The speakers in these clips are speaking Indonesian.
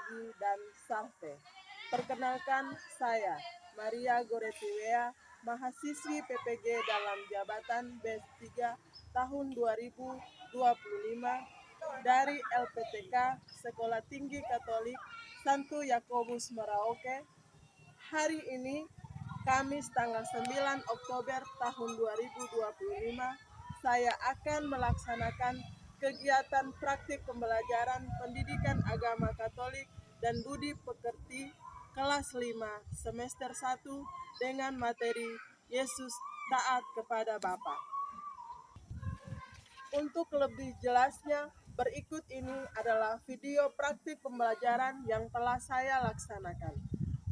Peggy, dan Sarve. Perkenalkan, saya Maria Goretiwea, mahasiswi PPG dalam jabatan BES 3 tahun 2025 dari LPTK Sekolah Tinggi Katolik Santo Yakobus Merauke. Hari ini, Kamis tanggal 9 Oktober tahun 2025, saya akan melaksanakan kegiatan praktik pembelajaran pendidikan agama Katolik dan budi pekerti kelas 5 semester 1 dengan materi Yesus taat kepada Bapa. Untuk lebih jelasnya, berikut ini adalah video praktik pembelajaran yang telah saya laksanakan.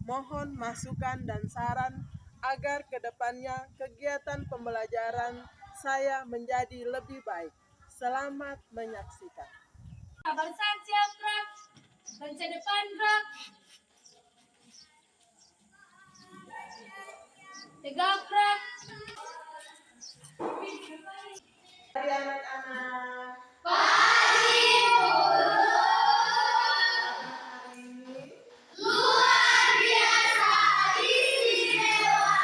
Mohon masukan dan saran agar kedepannya kegiatan pembelajaran saya menjadi lebih baik. Selamat menyaksikan. Barisan siap, gerak. Barisan depan, gerak. Tegak, gerak. Mari anak-anak. Pagi dulu. Hari ini Luar biasa istimewa.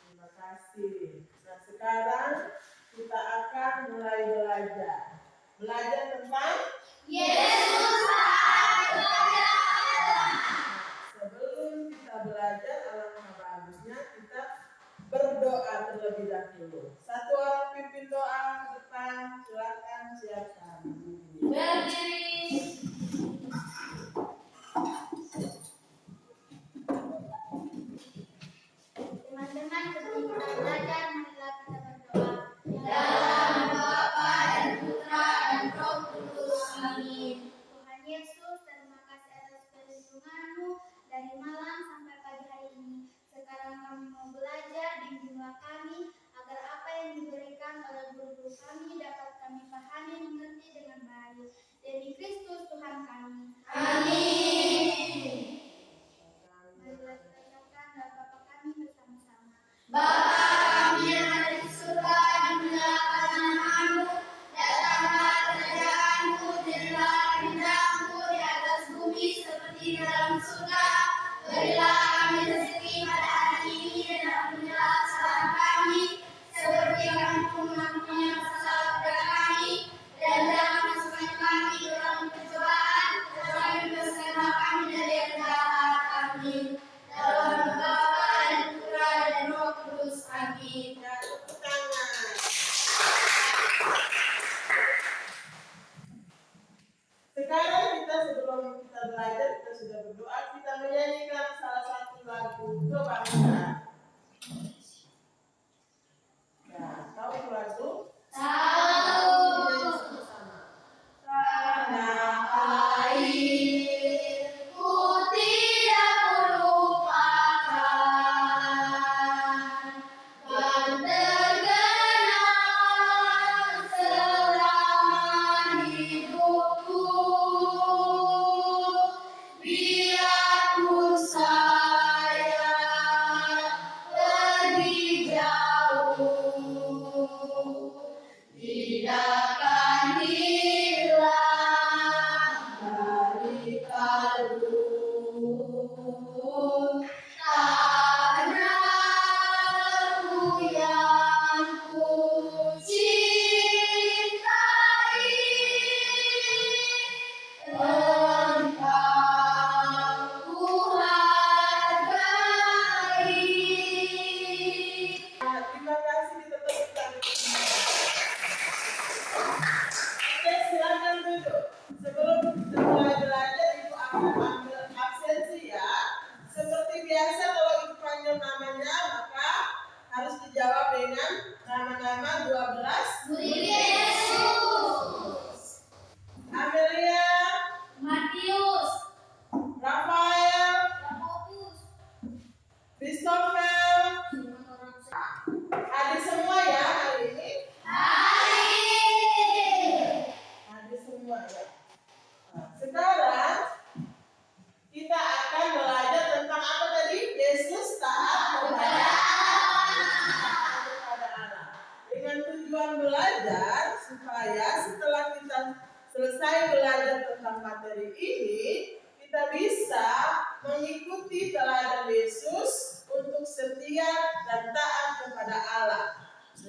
terima kasih. Nah, sekarang kita akan mulai belajar. Belajar tentang Yesus taat kepada Allah. sebelum kita belajar, alangkah bagusnya kita berdoa terlebih dahulu. Satu orang pimpin doa depan, silakan siapkan. Berdiri. Teman-teman, sebelum kita belajar, marilah kita berdoa. Dalam nama Bapa dan Putra dan Roh Kudus. Amin. Tuhan Yesus, terima kasih atas perlindungan-Mu dari malam sampai pagi hari ini. Sekarang kami mau belajar, bimbinglah kami agar apa yang diberikan oleh guru-guru kami dapat kami pahami mengerti dengan baik. Demi Kristus Tuhan kami. Amin. Marilah kita ucapkan doa Bapa kami bersama-sama. Bapa kami yang ada di surga, dimuliakan nama-Mu, datanglah kerajaan-Mu, jadilah kehendak-Mu di atas bumi seperti di dalam surga. Berilah kami rezeki pada hari ini dan ampunilah kesalahan kami, seperti kami pun mengampuni yang bersalah kepada kami, dan jangan masukkan kami ke dalam pencobaan, tetapi bebaskanlah kami dari yang jahat. Amin. Dalam nama Bapa dan Putra dan Roh Kudus. Amin. Ya, tepuk tangan. Sekarang kita sebelum kita belajar, kita sudah berdoa, kita menyanyikan salah satu lagu kebangsaan. Ya, tahu itu lagu? Tahu. Menyanyi sama-sama. Tanah airku tidak melupakan, kan tergenang selama hidupku. Biarpun saya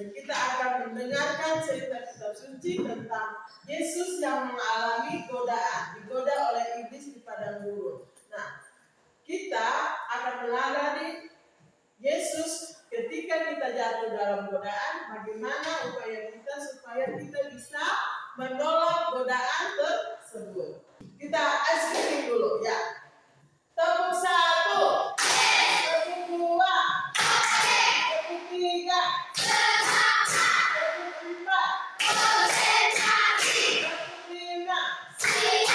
Dan kita akan mendengarkan cerita kitab suci tentang Yesus yang mengalami godaan, digoda oleh iblis di padang gurun. Nah, kita akan mengalami Yesus ketika kita jatuh dalam godaan, bagaimana upaya kita supaya kita bisa menolak godaan tersebut. Kita asking dulu ya. Tepuk 1, tepuk 2, tepuk 3, tepuk 4, tepuk 5, tepuk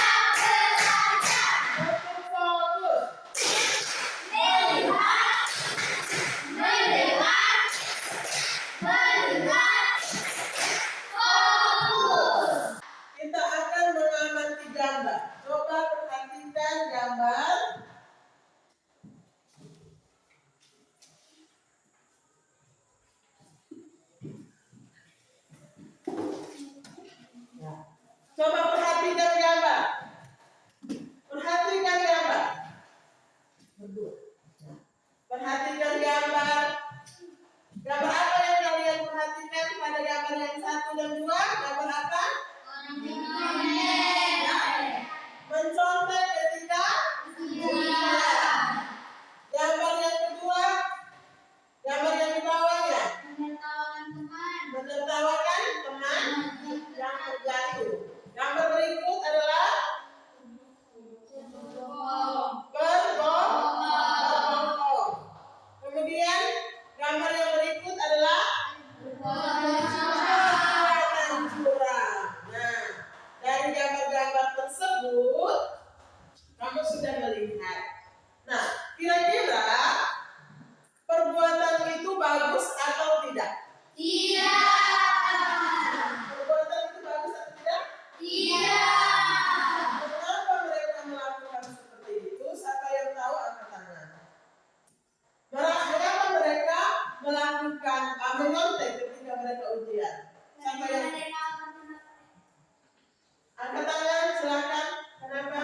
fokus. Kita akan mengamati gambar. Coba perhatikan gambar. Coba perhatikan gambar. Perhatikan gambar. Perhatikan gambar. Gambar apa yang kalian perhatikan pada gambar yang 1 dan 2? Gambar apa? Mencontek ketika ujian. Gambar yang kedua, gambar yang di bawahnya, menertawakan teman yang terjatuh. Gambar berikut adalah berbohong. Kemudian gambar yang berikut adalah perbuatan curang. Nah, dari gambar-gambar tersebut kamu sudah melihat. Nah, kira-kira perbuatan itu bagus atau tidak? Perbuatan itu bagus atau tidak? Kenapa mereka melakukan seperti itu? Siapa yang tahu angkat tangan? Mengapa mereka melakukan menyontek ketika mereka ujian? Siapa yang angkat tangan? Silakan. Kenapa?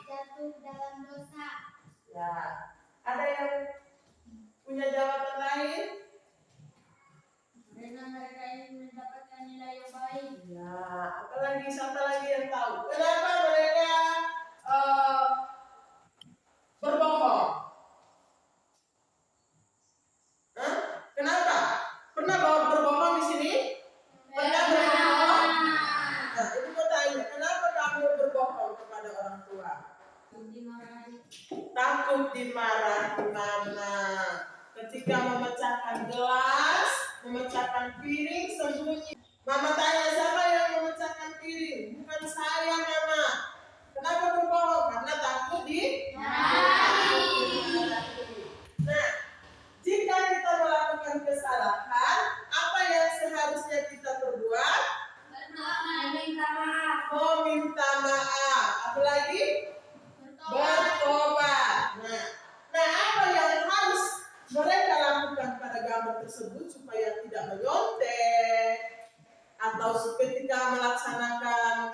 Jatuh dalam dosa. Ya, ada yang punya jawaban lain? Karena mereka ingin mendapatkan nilai yang baik. Ya, apalagi siapa lagi yang tahu? Kenapa mereka berbohong? Hah? Kenapa? Pernah bawa berbohong di sini? Pernah berbohong? Nah, itu mau tanya, kenapa kamu berbohong kepada orang tua? Takut dimarahi mama. Ketika memecahkan gelas, memecahkan piring, sembunyi. Mama tanya, siapa yang memecahkan piring? Bukan saya, mama. Kenapa berbohong? Karena takut Nah, jika kita melakukan kesalahan, apa yang seharusnya kita perbuat? Meminta maaf. Apalagi? Bertobat. Nah, apa yang harus mereka lakukan pada gambar tersebut supaya tidak menyontek atau ketika melaksanakan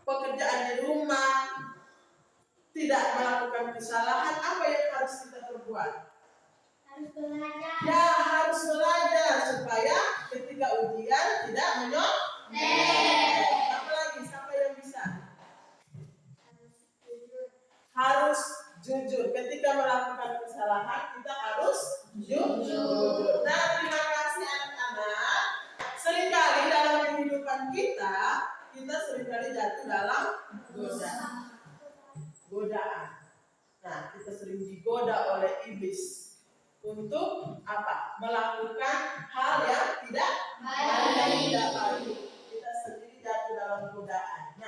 pekerjaan di rumah tidak melakukan kesalahan? Apa yang harus kita perbuat? Harus belajar. Ya, harus belajar supaya ketika ujian tidak menyontek. Apalagi siapa yang bisa? Harus jujur. Ketika melakukan kesalahan kita harus jujur. Nah, terima kasih anak-anak. Seringkali dalam kehidupan kita seringkali jatuh dalam godaan. Nah, kita sering digoda oleh iblis untuk apa? Melakukan hal yang tidak baik. Kita sendiri jatuh dalam godaan.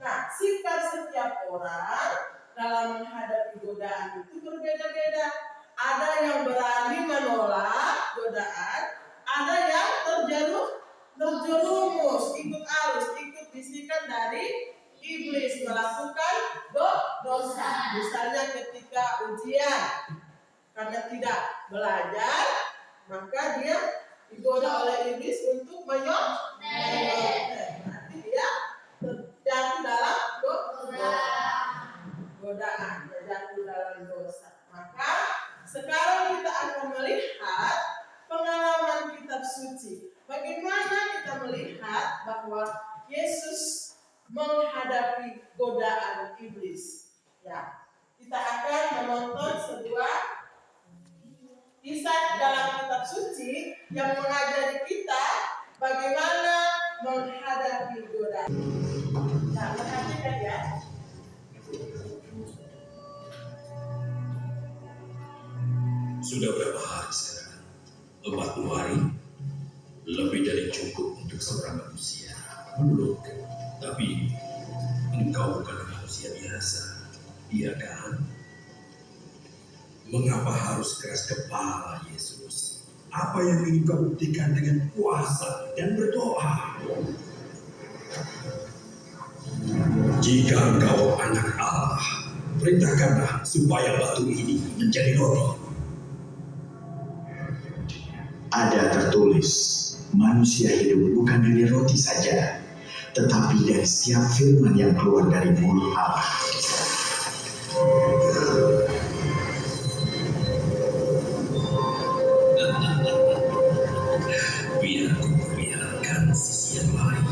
Nah, sikap setiap orang dalam menghadapi godaan itu berbeda-beda. Ada yang berani menolak godaan, ada yang terjerumus, ikut arus, ikut bisikan dari iblis, melakukan dosa. Misalnya ketika ujian, karena tidak belajar, maka dia digoda oleh iblis untuk menyontek. Nanti dia jatuh dalam godaan, jatuh dalam dosa. Maka sekarang kita akan melihat Kisah dalam kitab suci yang mengajari kita bagaimana menghadapi godaan. Nah, perhatikan ya. Sudah berapa hari sekarang? 40 hari? Lebih dari cukup untuk seorang manusia. Menurut, tapi engkau bukan manusia biasa, iya kan? Mengapa harus keras kepala, Yesus? Apa yang ingin kau buktikan dengan puasa dan berdoa? Jika engkau anak Allah, perintahkanlah supaya batu ini menjadi roti. Ada tertulis, manusia hidup bukan dari roti saja, tetapi dari setiap firman yang keluar dari mulut Allah. Biar ku perlihatkan sisi yang lain.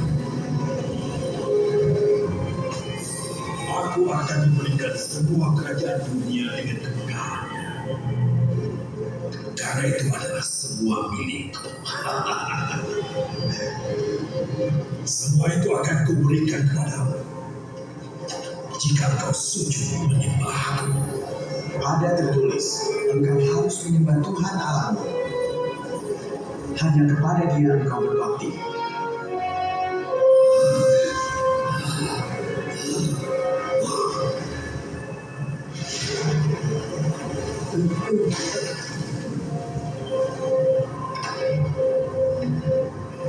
Aku akan memberikan semua kerajaan dunia dengan kemegahannya. Karena itu adalah semua milikku. Semua itu akan kuberikan kepadamu jika kau sujud menyembahku. Ada tertulis, engkau harus menyembah Tuhan Allahmu. Hanya kepada Dia engkau berbakti.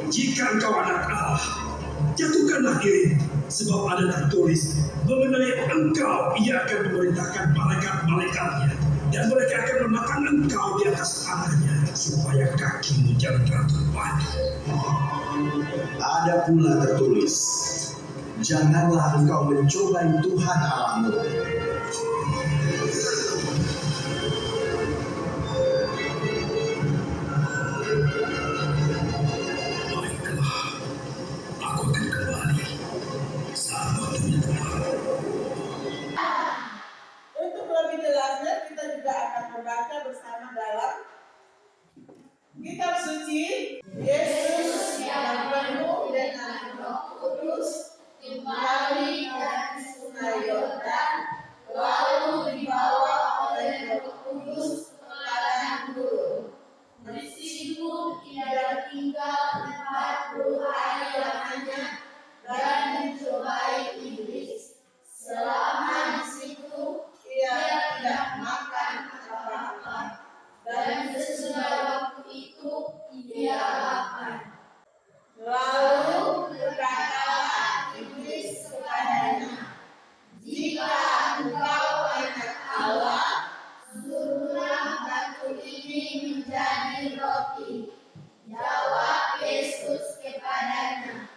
Jika engkau anak Allah, jatuhkanlah dirimu, sebab ada tertulis mengenai engkau, ia akan memerintahkan malaikat-malaikatnya, dan mereka akan memakan engkau di atas tangannya, supaya kakimu jangan terjatuh batu. Ada pula tertulis, janganlah engkau mencobai Tuhan Allahmu. Baiklah, aku akan kembali saat waktunya tepat. Untuk lebih jelasnya kita juga akan membaca bersama dalam kitab suci. Yesus yang penuh dengan Roh Kudus kembali dari sungai Yordan, lalu dibawa oleh Roh Kudus ke padang gurun. Di situ ia tinggal 40 hari lamanya dan mencobai iblis. Selama di situ ia tidak makan apa-apa, dan sesudah waktu itu ia lapar. Lalu berkatalah iblis kepadanya, jika engkau anak Allah, suruhlah batu ini menjadi roti. Jawab Yesus kepadanya,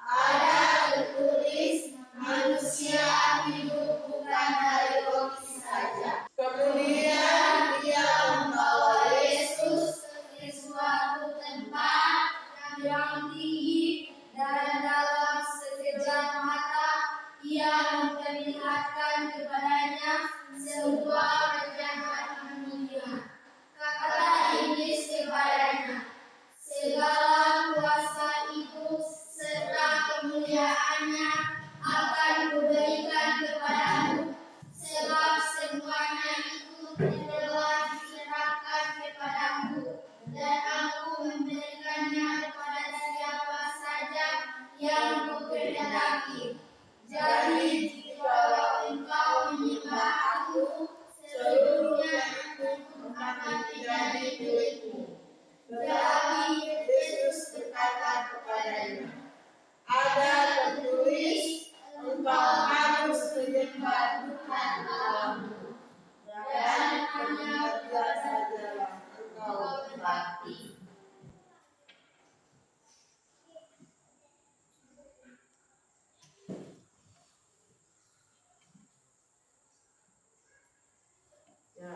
ada tertulis, manusia hidup bukan dari roti saja. Kemudian ia membawa Yesus ke suatu tempat yang tinggi, dan dalam sekejap mata ia memperlihatkan kepadanya sebuah kerajaan dunia. Kata iblis kepadanya, segala kuasa itu serta kemuliaannya akan kuberikan kepadamu, sebab semuanya itu telah diserahkan kepadamu, dan aku memberikannya kepada siapa saja yang kukehendaki. Jadi jikalau engkau menyembah aku, seluruhnya itu akan menjadi milikmu. Tetapi Yesus berkata kepadanya, ada tertulis, engkau harus menyembah Tuhan Allahmu, dan hanya Dia sajalah engkau berbakti. Ya.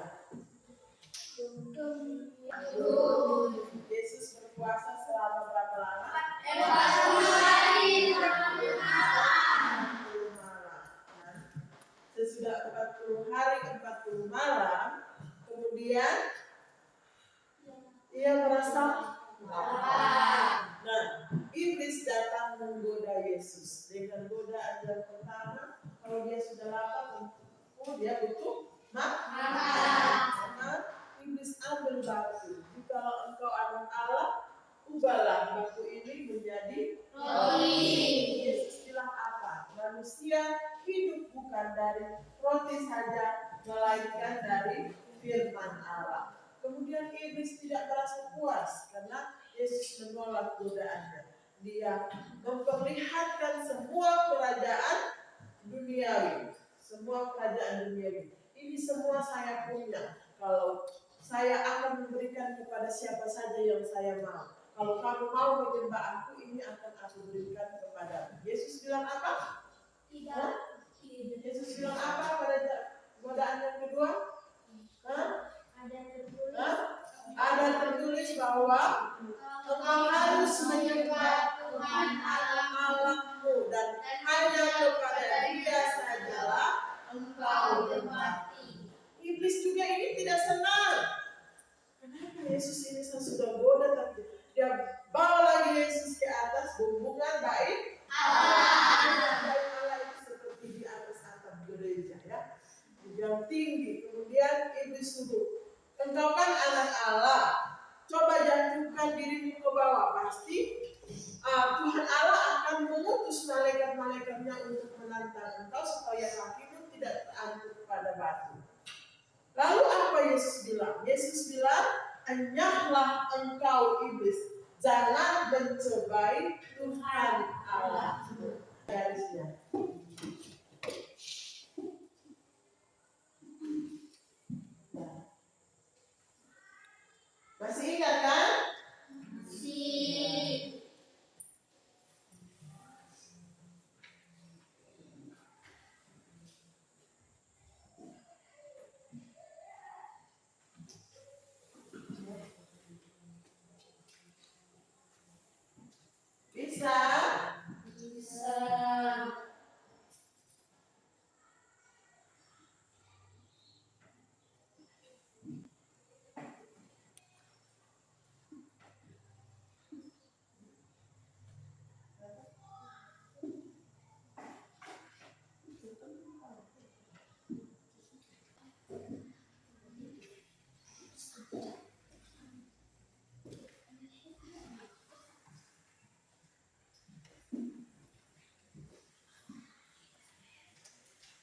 Yesus berpuasa selama berapa lama? 40 hari. 40 malam. Sesudah 40 hari 40 malam, kemudian Ia merasa lapar. Nah, iblis datang menggoda Yesus dengan godaan yang pertama. Kalau dia sudah lapar, dia butuh makan. Maka iblis ambil batu. Jikalau engkau anak Allah, ubahlah batu ini menjadi roti. Yesus bilang apa? Manusia hidup bukan dari roti saja, melainkan dari firman Allah. Kemudian iblis tidak merasa puas karena Yesus menolak godaannya. Dia memperlihatkan semua kerajaan duniawi. Semua kerajaan duniawi. Ini semua saya punya. Kalau saya akan memberikan kepada siapa saja yang saya mau. Kalau kamu mau menyembah aku, ini akan aku berikan kepadamu. Yesus bilang apa? Tidak. Yesus bilang apa pada godaan yang kedua? Ada tertulis bahwa engkau harus menyembah Tuhan Allahmu dan hanya kepada Dia sajalah engkau berbakti. Iblis juga ini tidak senang. Kenapa Yesus ini sudah goda, tapi dia bawa lagi Yesus ke atas bumbungan baik Allah. Baik Allah itu seperti di atas atap gereja, ya, yang tinggi. Kemudian iblis suruh, engkau kan anak Allah, coba jatuhkan dirimu ke bawah. Pasti Tuhan Allah akan mengutus malaikat-malaikatnya untuk menantang engkau supaya kakimu tidak terantuk pada batu. Lalu apa Yesus bilang? Yesus bilang, enyahlah engkau iblis, jangan mencobai Tuhan Allahmu. Garisnya. Masih ingat kan? Masih. Bisa? Bisa.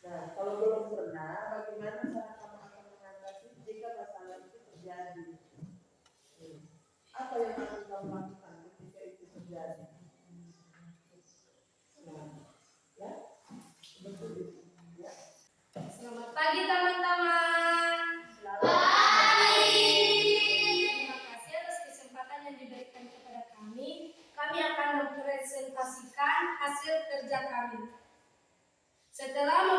Nah, kalau belum pernah, bagaimana cara kamu akan mengatasi jika masalah itu terjadi? Apa yang akan kamu lakukan ketika itu terjadi? Nah, ya, betul itu. Ya. Selamat pagi teman-teman. Selamat. Terima kasih atas kesempatan yang diberikan kepada kami. Kami akan mempresentasikan hasil kerja kami. Setelah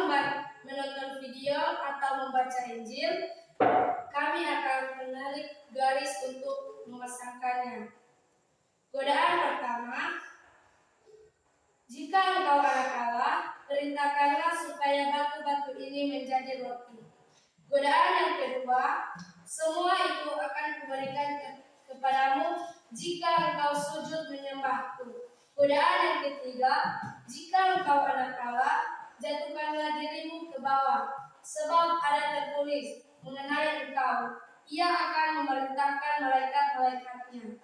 menonton video atau membaca Injil, kami akan menarik garis untuk memasangkannya. Godaan pertama, jika engkau anak Allah, perintahkanlah supaya batu-batu ini menjadi roti. Godaan yang kedua, semua itu akan kuberikan kepadamu jika engkau sujud menyembahku. Godaan yang ketiga, jika engkau anak Allah, jatuhkanlah dirimu ke bawah, sebab ada tertulis mengenai engkau, Ia akan memerintahkan malaikat-malaikatnya.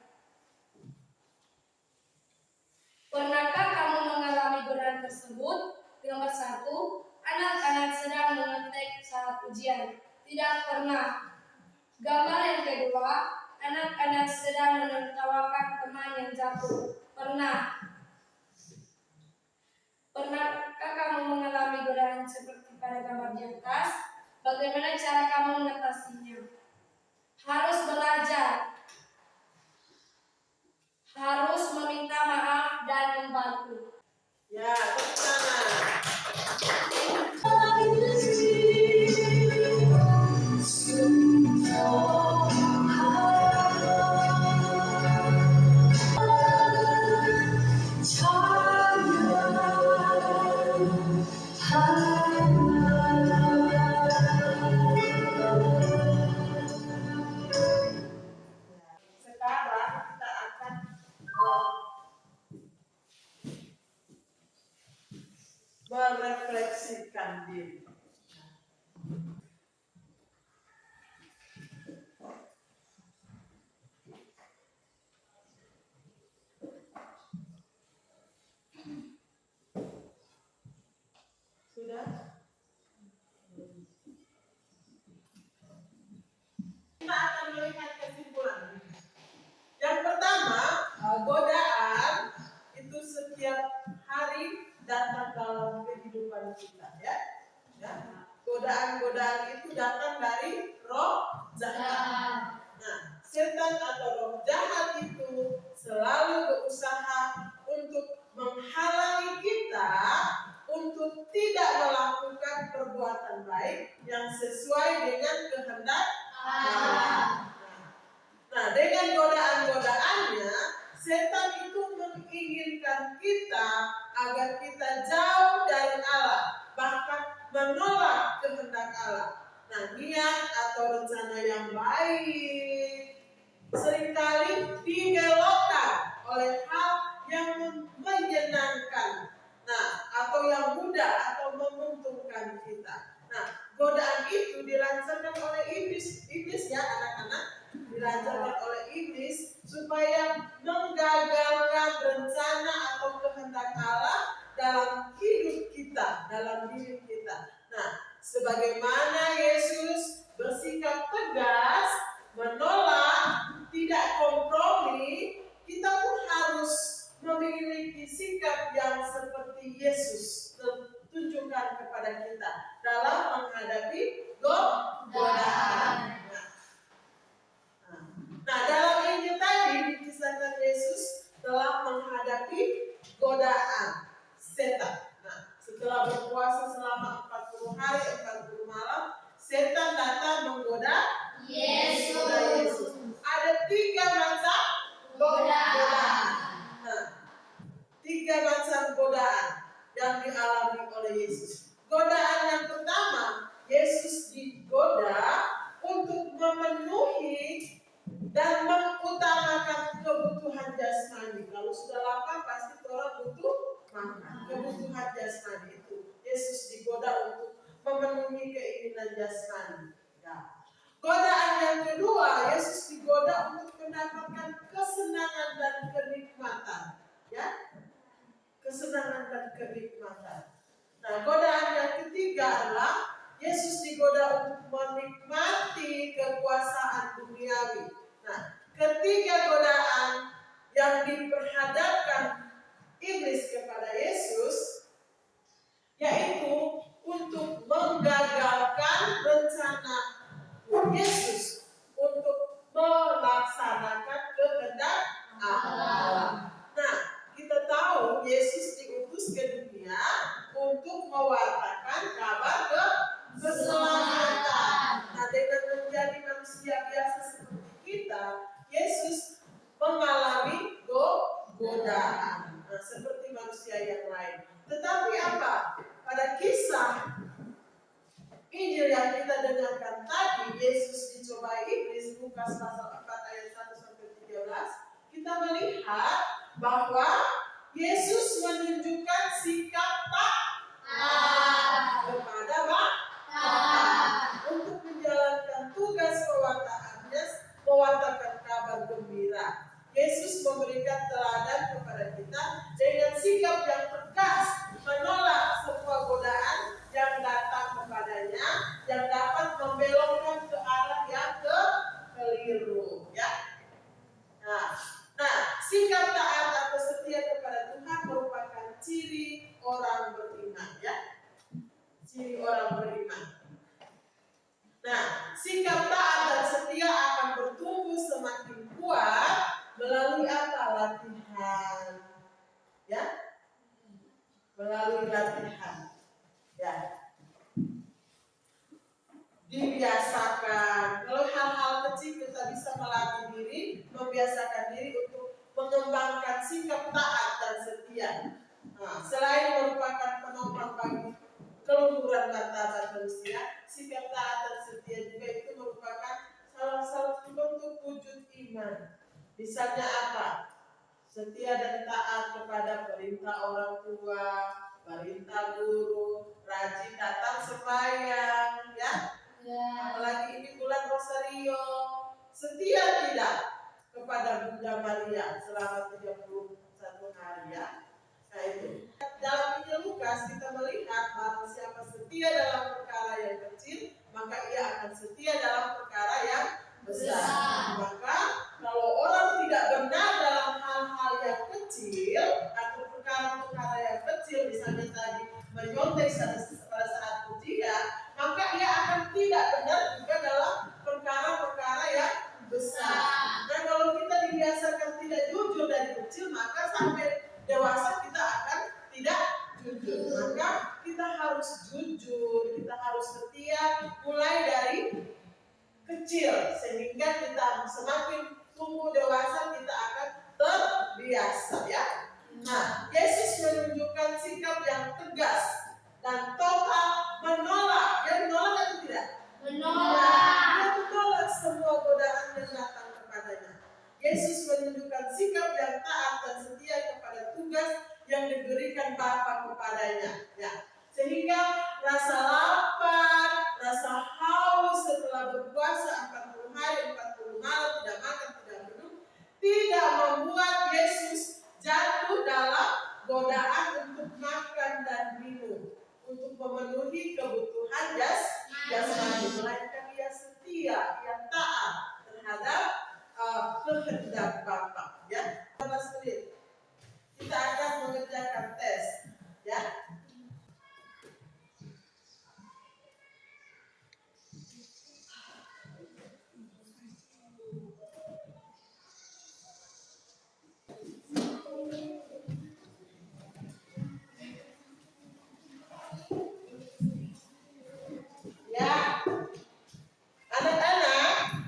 Pernahkah kamu mengalami godaan tersebut? Nomor 1, anak-anak sedang mengetik saat ujian. Tidak pernah. Gambar yang kedua, anak-anak sedang menertawakan teman yang jatuh. Pernah. Pernahkah kamu mengalami godaan seperti pada gambar di atas? Bagaimana cara kamu mengatasinya? Harus belajar. Harus meminta maaf dan membantu. Ya, tepuk tangan. agar kita jauh dari Allah, bahkan menolak kehendak Allah. Nah, niat atau rencana yang baik seringkali dibelokkan oleh hal yang menyenangkan, nah, atau yang mudah atau menguntungkan kita. Nah, godaan itu dilancarkan oleh iblis ya anak-anak, dilancarkan oleh iblis supaya menggagalkan rencana atau kehendak Allah dalam hidup kita, dalam diri kita. Nah, sebagaimana Yesus bersikap tegas, menolak, tidak kompromi, kita pun harus memiliki sikap yang seperti Yesus tunjukkan kepada kita dalam menghadapi godaan. Nah, dalam Injil tadi dikisahkan Yesus telah menghadapi godaan setan. Nah, setelah berpuasa selama 40 hari 40 malam, setan datang menggoda Yesus. Ada 3 macam godaan. Nah, 3 macam godaan yang dialami oleh Yesus. Godaan yang pertama, Yesus digoda untuk memenuhi dan mengutamakan kebutuhan jasmani. Kalau sudah lapar pasti orang butuh makan. Kebutuhan jasmani itu Yesus digoda untuk memenuhi keinginan jasmani. Ya. Godaan yang kedua, Yesus digoda untuk mendapatkan kesenangan dan kenikmatan. Ya, kesenangan dan kenikmatan. Nah, godaan yang ketiga adalah Yesus digoda untuk menikmati kekuasaan duniawi. Nah, ketiga godaan yang diperhadapkan iblis kepada Yesus yaitu untuk menggagalkan rencana Yesus untuk melaksanakan kehendak Allah. Nah, kita tahu Yesus diutus ke dunia untuk mewartakan kabar keselamatan. Nah, dengan menjadi manusia biasa seperti kita, Yesus mengalami godaan. Nah, seperti manusia yang lain. Tetapi apa? Pada kisah Injil yang kita dengarkan tadi, Yesus dicobai iblis, Lukas pasal 4 ayat 1 sampai 13, kita melihat bahwa Yesus menunjukkan sikap taat kepada Bapa untuk menjalankan tugas pewartaannya, mewartakan kabar gembira. Yesus memberikan teladan kepada kita dengan sikap yang tegas, menolak semua godaan yang datang kepadanya yang dapat membelokkan ke arah yang keliru, ya. Nah, sikap taat atau setia kepada Tuhan merupakan ciri orang beriman, ya. Ciri orang beriman. Nah, sikap taat dan setia akan bertumbuh semakin kuat melalui apa? Latihan, ya. Melalui latihan, ya. Dibiasakan. Kalau hal-hal kecil kita bisa melatih diri, membiasakan diri untuk mengembangkan sikap taat dan setia. Nah, selain merupakan penopang bagi keluhuran martabat manusia, sikap taat dan setia juga itu merupakan salah satu bentuk wujud iman. Misalnya apa? Setia dan taat kepada perintah orang tua, perintah guru, rajin datang sembahyang, ya. Apalagi ini bulan Rosario, setia tidak kepada Bunda Maria selama 31 hari, ya. Nah, itu. Dalam Injil Lukas kita melihat bahwa siapa setia dalam perkara yang kecil, maka ia akan setia dalam perkara yang besar. Maka kalau orang tidak benar dalam hal-hal yang kecil atau perkara-perkara yang kecil, misalnya tadi menyontek pada saat ujian, maka ia akan tidak benar juga dalam perkara-perkara yang besar. Dan kalau kita dibiasakan tidak jujur dari kecil, maka sampai dewasa kita akan tidak jujur. Maka kita harus jujur, kita harus setia mulai dari kecil, sehingga kita semakin tumbuh dewasa kita akan terbiasa, ya. Nah, Yesus menunjukkan sikap yang tegas dan total menolak. Dia menolak atau tidak? Menolak. Dia menolak semua godaan yang datang kepadanya. Yesus menunjukkan sikap yang taat dan setia kepada tugas yang diberikan Bapa kepadanya. Ya. Sehingga rasa lapar, rasa haus setelah berpuasa 40 hari, 40 malam, tidak makan, tidak minum, tidak membuat Yesus jatuh dalam godaan untuk makan dan minum, untuk memenuhi kebutuhan jasmani, melainkan ia setia, ia taat terhadap kehendak Bapa. Ya, 15 menit. Kita akan mengerjakan tes. Ya. Ya, anak-anak,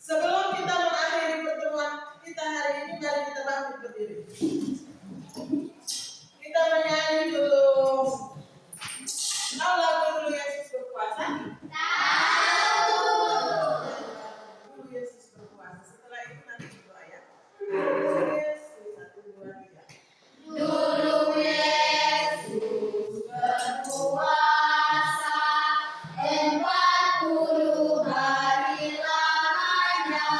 sebelum kita mengakhiri pertemuan kita hari ini, mari kita bangkit berdiri. Kita menyanyi dulu. Tahu lagu dulu Yesus berkuasa? Tahu. Dulu Yesus berkuasa. Setelah itu nanti berdoa ya. Yesus 1, 2, 3. Dulu Yesus berpuasa 40 hari lamanya.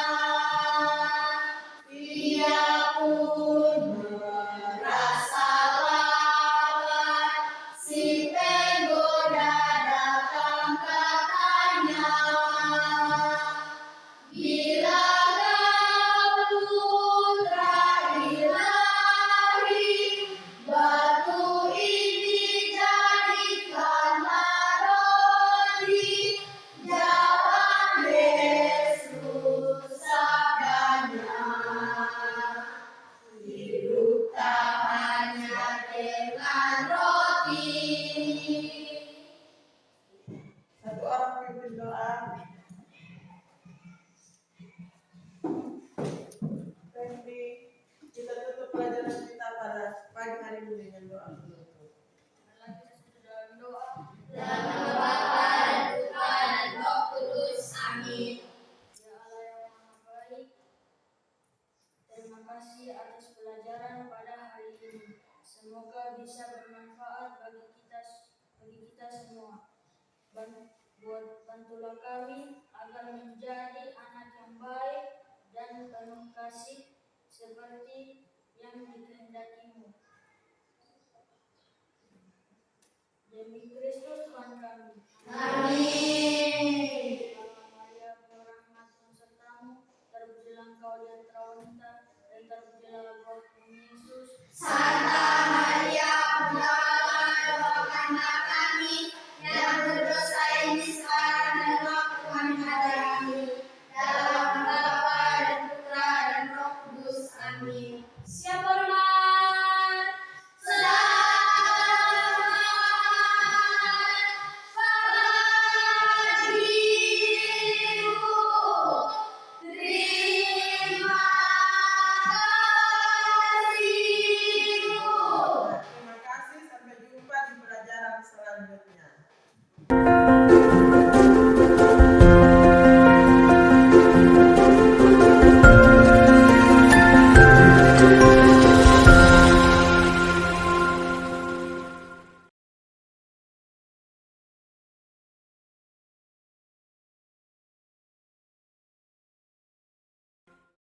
Ia pun merasa lapar, si penggoda datang katanya. Bila kau putra Ilahi, batu ini jadikanlah roti. Jawab Yesus sabdanya, hidup tak hanya dengan roti. Satu orang pimpin doa. Randy, kita tutup pelajaran kita pada pagi hari ini dengan doa. Dalam nama Bapa dan Putra dan Roh Kudus. Amin. Ya Allah yang Maha Baik, terima kasih atas pelajaran pada hari ini. Semoga bisa bermanfaat bagi kita semua. Bantulah kami agar menjadi anak yang baik dan penuh kasih seperti yang dikehendaki-Mu. Demi Kristus Tuhan kami. Amin.